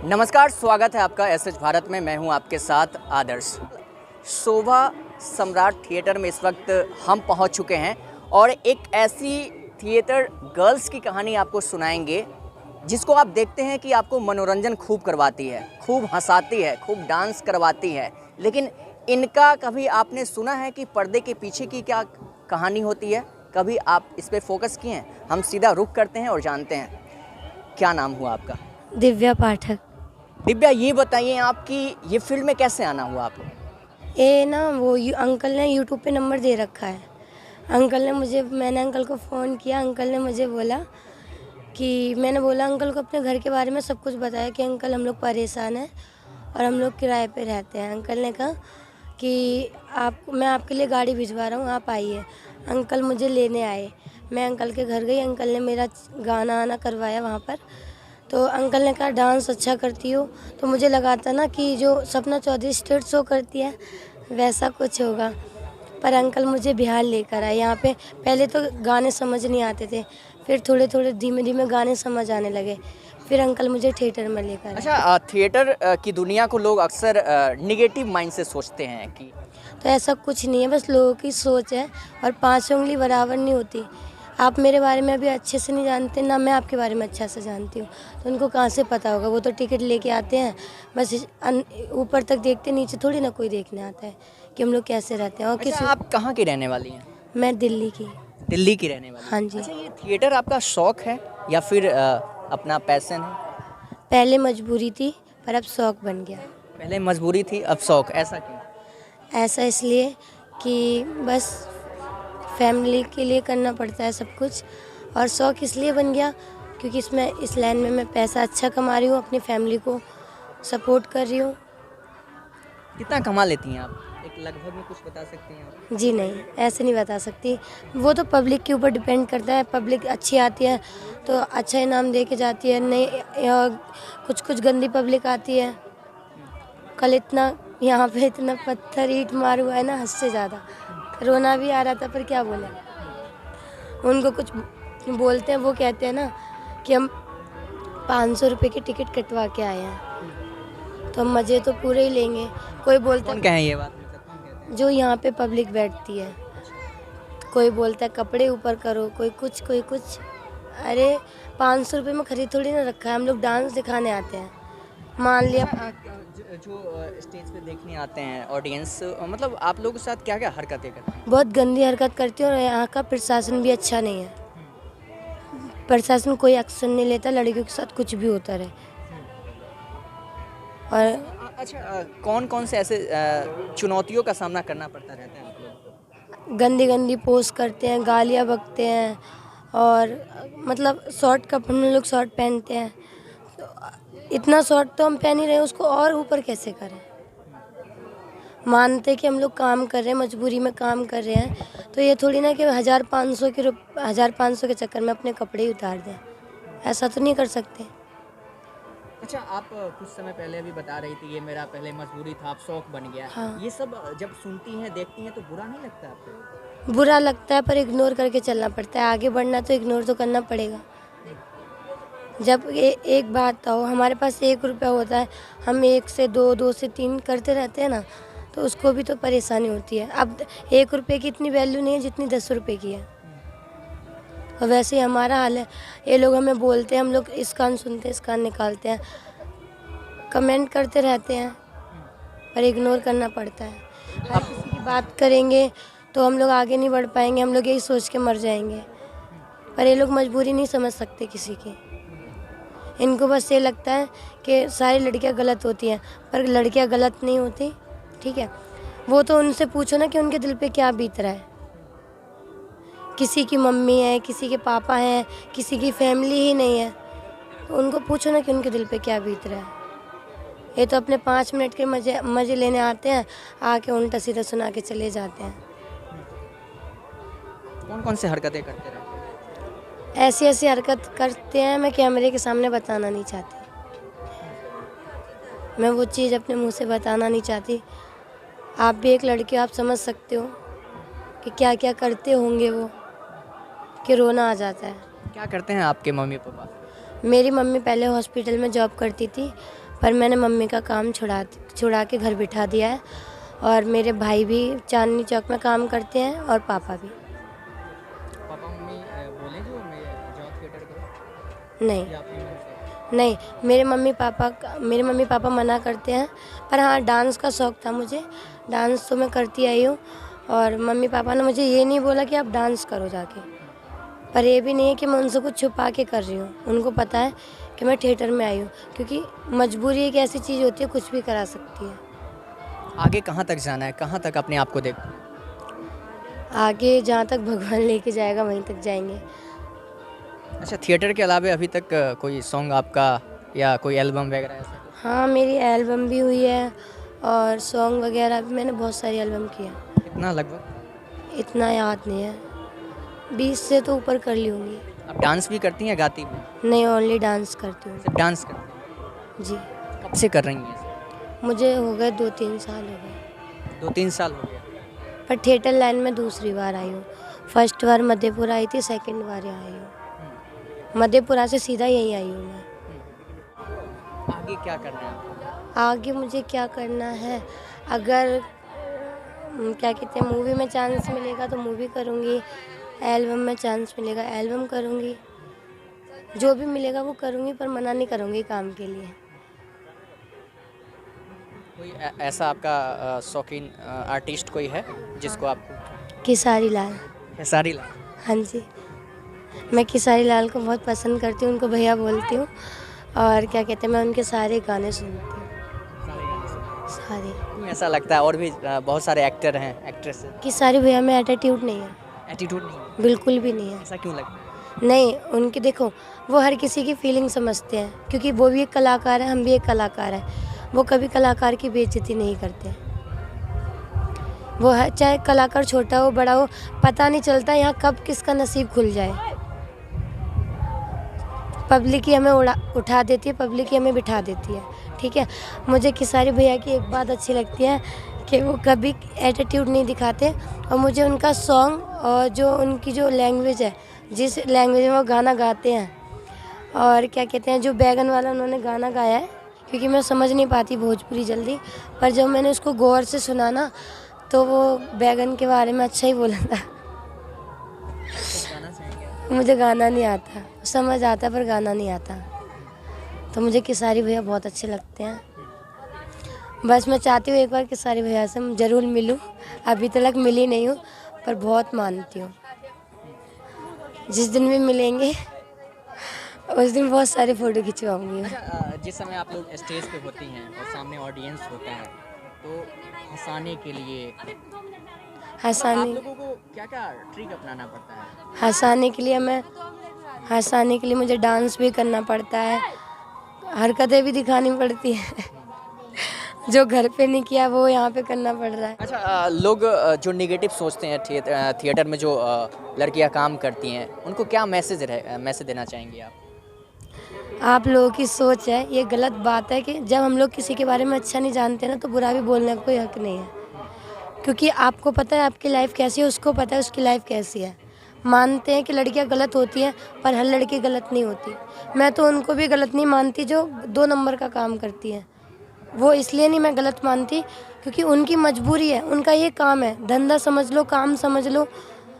नमस्कार, स्वागत है आपका एसएच भारत में। मैं हूं आपके साथ आदर्श। शोभा सम्राट थिएटर में इस वक्त हम पहुंच चुके हैं और एक ऐसी थिएटर गर्ल्स की कहानी आपको सुनाएंगे जिसको आप देखते हैं कि आपको मनोरंजन खूब करवाती है, खूब हंसाती है, खूब डांस करवाती है। लेकिन इनका कभी आपने सुना है कि पर्दे के पीछे की क्या कहानी होती है? कभी आप इस पे फोकस किए हैं? हम सीधा रुख करते हैं और जानते हैं। क्या नाम हुआ आपका? दिव्या पाठक। दिव्या, ये बताइए आपकी ये फील्ड में कैसे आना हुआ आपको? ये ना अंकल ने यूट्यूब पे नंबर दे रखा है। मैंने अंकल को फ़ोन किया। अंकल ने मुझे बोला कि मैंने बोला अंकल को अपने घर के बारे में सब कुछ बताया कि अंकल हम लोग परेशान हैं और हम लोग किराए पे रहते हैं। अंकल ने कहा कि मैं आपके लिए गाड़ी भिजवा रहा हूँ, आप आइए। अंकल मुझे लेने आए। मैं अंकल के घर गई। अंकल ने मेरा गाना आना करवाया वहाँ पर। तो अंकल ने कहा डांस अच्छा करती हो, तो मुझे लगा था ना कि जो सपना चौधरी स्टेज शो करती है वैसा कुछ होगा। पर अंकल मुझे बिहार लेकर आए यहाँ पे। पहले तो गाने समझ नहीं आते थे, फिर थोड़े थोड़े धीमे धीमे गाने समझ आने लगे। फिर अंकल मुझे थिएटर में लेकर आए। अच्छा, थिएटर की दुनिया को लोग अक्सर निगेटिव माइंड से सोचते हैं कि तो ऐसा कुछ नहीं है, बस लोगों की सोच है और 5 उंगली बराबर नहीं होती। आप मेरे बारे में अभी अच्छे से नहीं जानते, ना मैं आपके बारे में अच्छा से जानती हूँ, तो उनको कहाँ से पता होगा? वो तो टिकट लेके आते हैं, बस ऊपर तक देखते, नीचे थोड़ी ना कोई देखने आता है कि हम लोग कैसे रहते हैं। और अच्छा, आप कहाँ की रहने वाली हैं? मैं दिल्ली की। दिल्ली की रहने वाली? हाँ जी। अच्छा, ये थिएटर आपका शौक है या फिर अपना पैशन है? पहले मजबूरी थी पर अब शौक बन गया। पहले मजबूरी थी, अब शौक। ऐसा क्यों? ऐसा इसलिए कि बस फैमिली के लिए करना पड़ता है सब कुछ, और शौक़ इसलिए बन गया क्योंकि इस लाइन में मैं पैसा अच्छा कमा रही हूँ, अपनी फैमिली को सपोर्ट कर रही हूँ। कितना कमा लेती हैं आप? एक लगभग में कुछ बता सकती हैं आप? जी नहीं, ऐसे नहीं बता सकती। वो तो पब्लिक के ऊपर डिपेंड करता है। पब्लिक अच्छी आती है तो अच्छा इनाम दे के जाती है, नहीं कुछ गंदी पब्लिक आती है। कल यहाँ पे इतना पत्थर ईंट मार हुआ है ना, हद से ज़्यादा। रोना भी आ रहा था, पर क्या बोले। उनको कुछ बोलते हैं, वो कहते हैं ना कि हम 500 रुपये की टिकट कटवा के आए हैं, तो हम मज़े तो पूरे ही लेंगे। कोई बोलता कौन कहे ये बात? मतलब कौन कहते हैं? जो यहाँ पे पब्लिक बैठती है, कोई बोलता है कपड़े ऊपर करो, कोई कुछ। अरे 500 रुपये में खरीद थोड़ी ना रखा है, हम लोग डांस दिखाने आते हैं। मान लिया जो स्टेज पे देखने आते हैं ऑडियंस, मतलब आप लोगों के साथ क्या क्या हरकतें करते हैं? बहुत गंदी हरकत करती है, और यहाँ का प्रशासन भी अच्छा नहीं है। प्रशासन कोई एक्शन नहीं लेता, लड़कियों के साथ कुछ भी होता रहे। और अच्छा, कौन कौन से ऐसे चुनौतियों का सामना करना पड़ता रहता है आप लोगों को? गंदी पोस्ट करते हैं, गालियाँ बकते हैं, और मतलब हम लोग शॉर्ट पहनते हैं। तो इतना शॉर्ट तो हम पहन ही रहे हैं, उसको और ऊपर कैसे करें? मानते कि हम लोग काम कर रहे हैं, मजबूरी में काम कर रहे हैं, तो ये थोड़ी ना कि 1500 के चक्कर में अपने कपड़े ही उतार दें। ऐसा तो नहीं कर सकते। अच्छा, आप कुछ समय पहले अभी बता रही थी ये मेरा पहले मजबूरी था, अब शौक बन गया। हाँ। ये सब जब सुनती हैं, देखती हैं तो बुरा नहीं लगता आपको? बुरा लगता है, पर इग्नोर करके चलना पड़ता है। आगे बढ़ना तो इग्नोर तो करना पड़ेगा। जब एक बात हो, हमारे पास 1 रुपया होता है, हम 1 से 2, 2 से 3 करते रहते हैं ना, तो उसको भी तो परेशानी होती है। अब 1 रुपये की इतनी वैल्यू नहीं है जितनी 10 रुपये की है। और वैसे ही हमारा हाल है। ये लोग हमें बोलते हैं, हम लोग इस कान सुनते हैं, इस कान निकालते हैं, कमेंट करते रहते हैं, पर इग्नोर करना पड़ता है। अगर किसी की बात करेंगे तो हम लोग आगे नहीं बढ़ पाएंगे, हम लोग यही सोच के मर जाएंगे। पर ये लोग मजबूरी नहीं समझ सकते किसी की। इनको बस ये लगता है कि सारी लड़कियां गलत होती हैं, पर लड़कियां गलत नहीं होती, ठीक है। वो तो उनसे पूछो ना कि उनके दिल पे क्या बीत रहा है। किसी की मम्मी है, किसी के पापा हैं, किसी की फैमिली ही नहीं है, तो उनको पूछो ना कि उनके दिल पे क्या बीत रहा है। ये तो अपने 5 मिनट के मज़े लेने आते हैं, आके उल्टा सीधा सुना के चले जाते हैं। कौन कौन से हरकतें करते रहते हैं? ऐसी हरकत करते हैं, मैं कैमरे के सामने बताना नहीं चाहती। मैं वो चीज़ अपने मुंह से बताना नहीं चाहती। आप भी एक लड़की, आप समझ सकते हो कि क्या क्या करते होंगे वो, कि रोना आ जाता है। क्या करते हैं आपके मम्मी पापा? मेरी मम्मी पहले हॉस्पिटल में जॉब करती थी, पर मैंने मम्मी का काम छुड़ा के घर बिठा दिया है। और मेरे भाई भी चांदनी चौक में काम करते हैं और पापा भी। पापा मम्मी बोले जो मैं जाऊँ थिएटर करूँ नहीं या अपनी मन से? नहीं, मेरे मम्मी पापा मना करते हैं। पर हाँ, डांस का शौक़ था मुझे, डांस तो मैं करती आई हूँ। और मम्मी पापा ने मुझे ये नहीं बोला कि आप डांस करो जाके, पर ये भी नहीं है कि मैं उनसे कुछ छुपा के कर रही हूँ। उनको पता है कि मैं थिएटर में आई हूँ, क्योंकि मजबूरी एक ऐसी चीज़ होती है, कुछ भी करा सकती है। आगे कहाँ तक जाना है, कहाँ तक अपने आप को देख? आगे जहाँ तक भगवान लेके जाएगा वहीं तक जाएंगे। अच्छा, थिएटर के अलावा अभी तक कोई सॉन्ग आपका या कोई एल्बम वगैरह ऐसा? हाँ, मेरी एल्बम भी हुई है और सॉन्ग वगैरह भी मैंने बहुत सारी एल्बम किया। कितना लगभग? इतना याद नहीं है, 20 से तो ऊपर कर ली होंगी। आप डांस भी करती हैं, गाती भी? नहीं, ओनली डांस करती हूँ। सिर्फ डांस करती हैं? जी, कब से कर रही हैं? मुझे हो गए 2-3 साल हो गए। 2-3 साल हो गया। पर थिएटर लाइन में दूसरी बार आई हूँ। फर्स्ट बार मधेपुरा आई थी, सेकंड बार यहाँ आई हूँ। मधेपुरा से सीधा यहीं आई हूँ मैं। आगे क्या करना है आपको? आगे मुझे क्या करना है, अगर क्या कहते हैं, मूवी में चांस मिलेगा तो मूवी करूँगी, एल्बम में चांस मिलेगा एल्बम करूँगी, जो भी मिलेगा वो करूँगी, पर मना नहीं करूँगी काम के लिए। कोई ऐसा आपका शौकीन आर्टिस्ट कोई है जिसको आपको? खेसारी लाल। खेसारी लाल? हाँ जी, मैं खेसारी लाल को बहुत पसंद करती हूँ, उनको भैया बोलती हूँ। और क्या कहते हैं, मैं उनके सारे गाने सुनती हूँ, सारे। क्यों ऐसा लगता है? और भी बहुत सारे एक्टर हैं, एक्ट्रेस हैं। खेसारी भैया में एटीट्यूड नहीं है, एटीट्यूड नहीं है? बिल्कुल भी नहीं है। ऐसा क्यों लगता है? नहीं, उनकी देखो, वो हर किसी की फीलिंग समझते हैं, क्योंकि वो भी एक कलाकार है, हम भी एक कलाकार हैं। वो कभी कलाकार की बेइज्जती नहीं करते। वो है, चाहे कलाकार छोटा हो बड़ा हो, पता नहीं चलता यहाँ कब किसका नसीब खुल जाए। पब्लिक ही हमें उठा देती है, पब्लिक ही हमें बिठा देती है, ठीक है। मुझे खेसारी भैया की एक बात अच्छी लगती है कि वो कभी एटीट्यूड नहीं दिखाते। और मुझे उनका सॉन्ग और जो उनकी जो लैंग्वेज है, जिस लैंग्वेज में वो गाना गाते हैं, और क्या कहते हैं, जो बैगन वाला उन्होंने गाना गाया है, क्योंकि मैं समझ नहीं पाती भोजपुरी जल्दी, पर जब मैंने उसको गौर से सुना ना, तो वो बैगन के बारे में अच्छा ही बोला था। मुझे गाना नहीं आता, समझ आता पर गाना नहीं आता, तो मुझे खेसारी भैया बहुत अच्छे लगते हैं। बस मैं चाहती हूँ एक बार खेसारी भैया से ज़रूर मिलूँ, अभी तक मिली नहीं हूँ, पर बहुत मानती हूँ। जिस दिन भी मिलेंगे उस दिन बहुत सारे फ़ोटो खिंचवाऊँगी मैं। अच्छा, जिस समय आप लोग स्टेज पे होती हैं और सामने ऑडियंस होता है, तो हंसाने के लिए आप लोगों को क्या-क्या ट्रिक अपनाना पड़ता है? हंसाने के लिए मुझे डांस भी करना पड़ता है, हरकतें भी दिखानी पड़ती हैं। जो घर पे नहीं किया वो यहाँ पे करना पड़ रहा है। अच्छा, लोग जो नेगेटिव सोचते हैं थिएटर में जो लड़कियां काम करती हैं, उनको क्या मैसेज देना चाहेंगी आप? आप लोगों की सोच है, ये गलत बात है कि जब हम लोग किसी के बारे में अच्छा नहीं जानते ना, तो बुरा भी बोलने का कोई हक नहीं है, क्योंकि आपको पता है आपकी लाइफ कैसी है, उसको पता है उसकी लाइफ कैसी है। मानते हैं कि लड़कियां गलत होती हैं, पर हर लड़की गलत नहीं होती। मैं तो उनको भी गलत नहीं मानती जो 2 नंबर का काम करती हैं। वो इसलिए नहीं मैं गलत मानती, क्योंकि उनकी मजबूरी है, उनका ये काम है, धंधा समझ लो, काम समझ लो,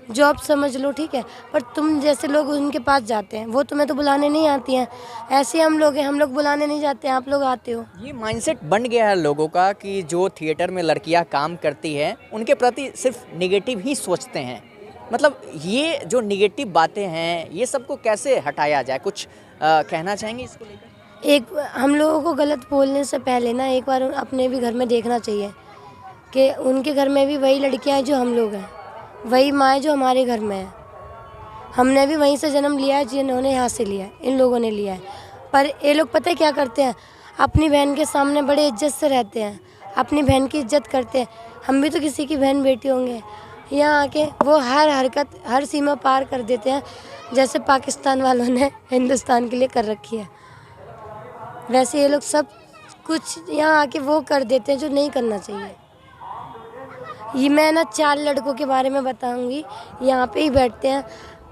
जॉब समझ लो, ठीक है। पर तुम जैसे लोग उनके पास जाते हैं, वो तुम्हें तो बुलाने नहीं आती हैं। ऐसे हम लोग हैं, हम लोग बुलाने नहीं जाते हैं, आप लोग आते हो। ये माइंडसेट बन गया है लोगों का कि जो थिएटर में लड़कियां काम करती हैं, उनके प्रति सिर्फ नेगेटिव ही सोचते हैं। मतलब ये जो नेगेटिव बातें हैं, ये सबको कैसे हटाया जाए? कुछ कहना चाहेंगे इसको लेकर? हम लोगों को गलत बोलने से पहले ना एक बार अपने भी घर में देखना चाहिए कि उनके घर में भी वही लड़कियां हैं जो हम लोग हैं, वही माँ है जो हमारे घर में है। हमने भी वहीं से जन्म लिया है जिन्होंने यहाँ से लिया है, इन लोगों ने लिया है। पर ये लोग पता है क्या करते हैं, अपनी बहन के सामने बड़े इज्जत से रहते हैं, अपनी बहन की इज्जत करते हैं। हम भी तो किसी की बहन बेटी होंगे। यहाँ आके वो हर हरकत, हर सीमा पार कर देते हैं, जैसे पाकिस्तान वालों ने हिंदुस्तान के लिए कर रखी है, वैसे ये लोग सब कुछ यहाँ आके वो कर देते हैं जो नहीं करना चाहिए। ये मैं ना 4 लड़कों के बारे में बताऊंगी, यहाँ पे ही बैठते हैं,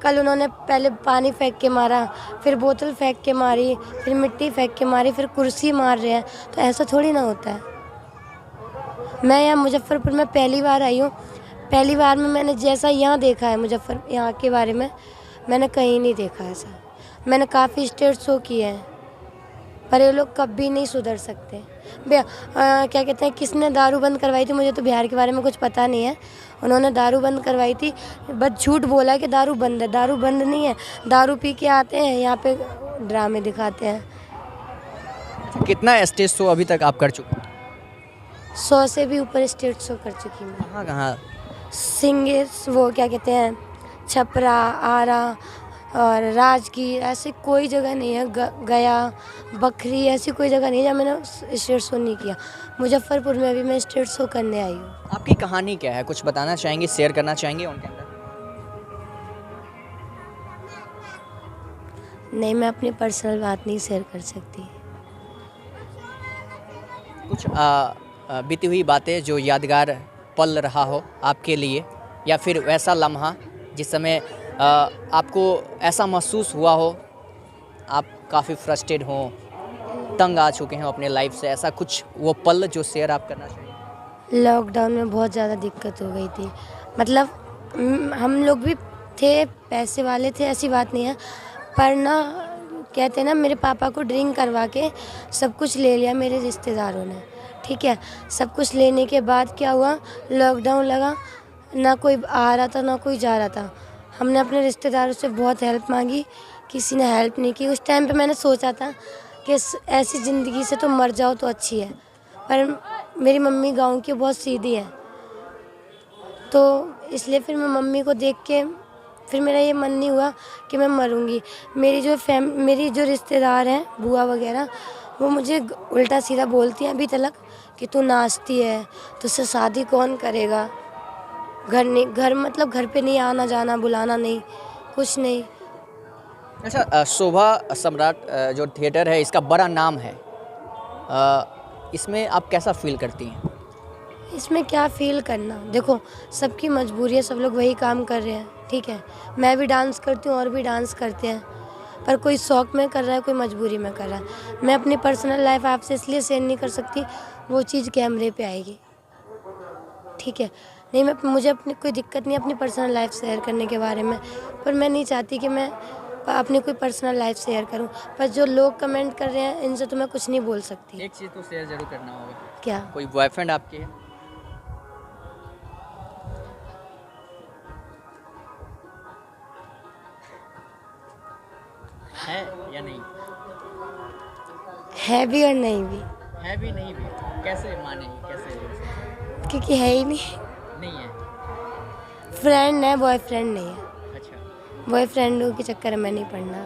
कल उन्होंने पहले पानी फेंक के मारा, फिर बोतल फेंक के मारी, फिर मिट्टी फेंक के मारी, फिर कुर्सी मार रहे हैं। तो ऐसा थोड़ी ना होता है। मैं यहाँ मुजफ्फरपुर में पहली बार आई हूँ। पहली बार में मैंने जैसा यहाँ देखा है यहाँ के बारे में, मैंने कहीं नहीं देखा ऐसा। मैंने काफ़ी स्टेज शो किए हैं, पर ये लोग कभी नहीं सुधर सकते। क्या कहते हैं, किसने दारू बंद करवाई थी, मुझे तो बिहार के बारे में कुछ पता नहीं है। उन्होंने दारू बंद करवाई थी, बस झूठ बोला कि दारू बंद है। दारू बंद नहीं है, दारू पी के आते हैं यहाँ पे ड्रामे दिखाते हैं। कितना स्टेज शो अभी तक आप कर चुके हैं? 100 से भी ऊपर स्टेज शो कर चुकी हूँ। कहाँ कहाँ? सिंगर्स, वो क्या कहते हैं, छपरा, आरा और राजगीर, ऐसी कोई जगह नहीं है। गया, बखरी, ऐसी कोई जगह नहीं है जहाँ मैंने स्टेज शो नहीं किया। मुजफ्फरपुर में भी मैं स्टेज शो करने आई हूँ। आपकी कहानी क्या है, कुछ बताना चाहेंगे, शेयर करना चाहेंगे उनके अंदर? नहीं, मैं अपनी पर्सनल बात नहीं शेयर कर सकती। कुछ बीती हुई बातें जो यादगार पल रहा हो आपके लिए, या फिर वैसा लम्हा जिस समय आपको ऐसा महसूस हुआ हो आप काफ़ी फ्रस्ट्रेट हों, तंग आ चुके हैं अपने लाइफ से, ऐसा कुछ वो पल जो शेयर आप करना चाहिए? लॉकडाउन में बहुत ज़्यादा दिक्कत हो गई थी। मतलब हम लोग भी थे, पैसे वाले थे, ऐसी बात नहीं है, पर ना कहते हैं ना, मेरे पापा को ड्रिंक करवा के सब कुछ ले लिया मेरे रिश्तेदारों ने। ठीक है, सब कुछ लेने के बाद क्या हुआ, लॉकडाउन लगा, ना कोई आ रहा था ना कोई जा रहा था। हमने अपने रिश्तेदारों से बहुत हेल्प मांगी, किसी ने हेल्प नहीं की। उस टाइम पे मैंने सोचा था कि ऐसी ज़िंदगी से तो मर जाओ तो अच्छी है, पर मेरी मम्मी गांव की बहुत सीधी है, तो इसलिए फिर मैं मम्मी को देख के फिर मेरा ये मन नहीं हुआ कि मैं मरूंगी। मेरी जो रिश्तेदार हैं, बुआ वगैरह, वो मुझे उल्टा सीधा बोलती हैं अभी तक कि तू नाचती है, तुझसे शादी कौन करेगा, घर मतलब घर पे नहीं आना जाना, बुलाना नहीं, कुछ नहीं। अच्छा, शोभा सम्राट जो थिएटर है, इसका बड़ा नाम है, इसमें आप कैसा फील करती हैं? इसमें क्या फ़ील करना, देखो सबकी मजबूरी है, सब लोग वही काम कर रहे हैं। ठीक है, मैं भी डांस करती हूँ और भी डांस करते हैं, पर कोई शौक़ में कर रहा है, कोई मजबूरी में कर रहा है। मैं अपनी पर्सनल लाइफ आपसे इसलिए शेयर नहीं कर सकती, वो चीज़ कैमरे पे आएगी। ठीक है, नहीं, मुझे अपनी कोई दिक्कत नहीं अपनी पर्सनल लाइफ शेयर करने के बारे में, पर मैं नहीं चाहती कि मैं अपनी कोई पर्सनल लाइफ शेयर करूं। पर जो लोग कमेंट कर रहे हैं, इनसे तो मैं कुछ नहीं बोल सकती। एक चीज़ तो शेयर जरूर करना होगा। क्या? कोई बॉयफ्रेंड आपके है? है या नहीं? है भी और नहीं भी। है भी नहीं भी, कैसे मानेंगे, कैसे? क्योंकि है ही नहीं। नहीं है? फ्रेंड है, बॉयफ्रेंड नहीं है। अच्छा। बॉयफ्रेंडों के चक्कर में नहीं पड़ना।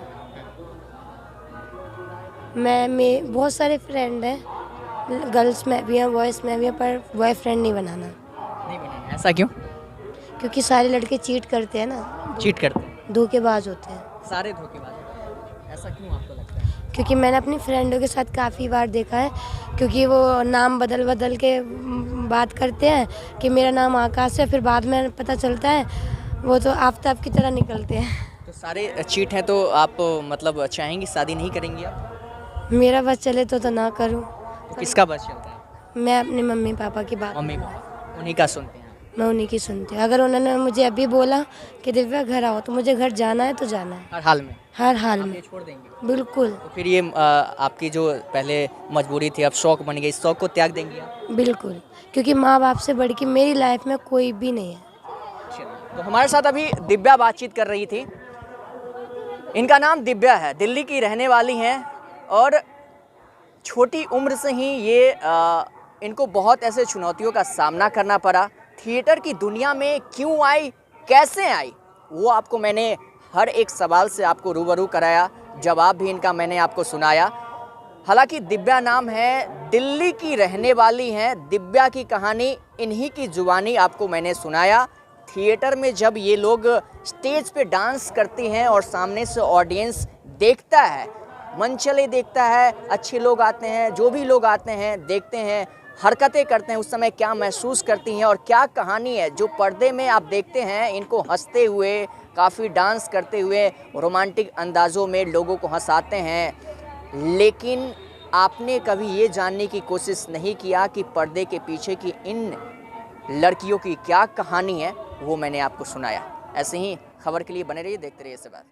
मैं बहुत सारे फ्रेंड हैं, गर्ल्स में भी हैं, बॉयज़ में भी हैं, पर बॉयफ्रेंड नहीं बनाना। नहीं बनाना, ऐसा क्यों? क्योंकि सारे लड़के चीट करते हैं ना, चीट करते हैं, धोखेबाज होते हैं। सारे धोखेबाज होते हैं, ऐसा क्यों आपको लगता है? क्योंकि मैंने अपनी फ्रेंडों के साथ काफ़ी बार देखा है, क्योंकि वो नाम बदल के बात करते हैं कि मेरा नाम आकाश है, फिर बाद में पता चलता है वो तो आफताब की तरह निकलते हैं। तो सारे चीट हैं, तो आप मतलब चाहेंगी शादी नहीं करेंगी आप? मेरा बस चले तो ना करूं। तो किसका बस चलता है? मैं अपने मम्मी पापा की बात, मम्मी पापा, उन्हीं का सुनते हैं? मैं उन्हीं की सुनती हूँ। अगर उन्होंने मुझे अभी बोला कि दिव्या घर आओ, तो मुझे घर जाना है तो जाना है, हर हाल में? हर हाल आप में। ये छोड़ देंगे? बिल्कुल तो फिर ये आपकी जो पहले मजबूरी थी, अब शौक बन गई, इस शौक को त्याग देंगी आप? बिल्कुल, क्योंकि माँ बाप से बढ़ के मेरी लाइफ में कोई भी नहीं है। तो हमारे साथ अभी दिव्या बातचीत कर रही थी। इनका नाम दिव्या है, दिल्ली की रहने वाली हैं, और छोटी उम्र से ही ये इनको बहुत ऐसे चुनौतियों का सामना करना पड़ा। थिएटर की दुनिया में क्यों आई, कैसे आई, वो आपको मैंने हर एक सवाल से आपको रूबरू कराया, जवाब भी इनका मैंने आपको सुनाया। हालांकि दिव्या नाम है, दिल्ली की रहने वाली हैं। दिव्या की कहानी इन्हीं की जुबानी आपको मैंने सुनाया। थिएटर में जब ये लोग स्टेज पे डांस करती हैं और सामने से ऑडियंस देखता है, मनचले देखता है, अच्छे लोग आते हैं, जो भी लोग आते हैं देखते हैं, हरकतें करते हैं, उस समय क्या महसूस करती हैं और क्या कहानी है जो पर्दे में आप देखते हैं इनको हंसते हुए, काफ़ी डांस करते हुए रोमांटिक अंदाज़ों में लोगों को हंसाते हैं, लेकिन आपने कभी ये जानने की कोशिश नहीं किया कि पर्दे के पीछे की इन लड़कियों की क्या कहानी है, वो मैंने आपको सुनाया। ऐसे ही खबर के लिए बने रहिए, देखते रहिए इसके बाद।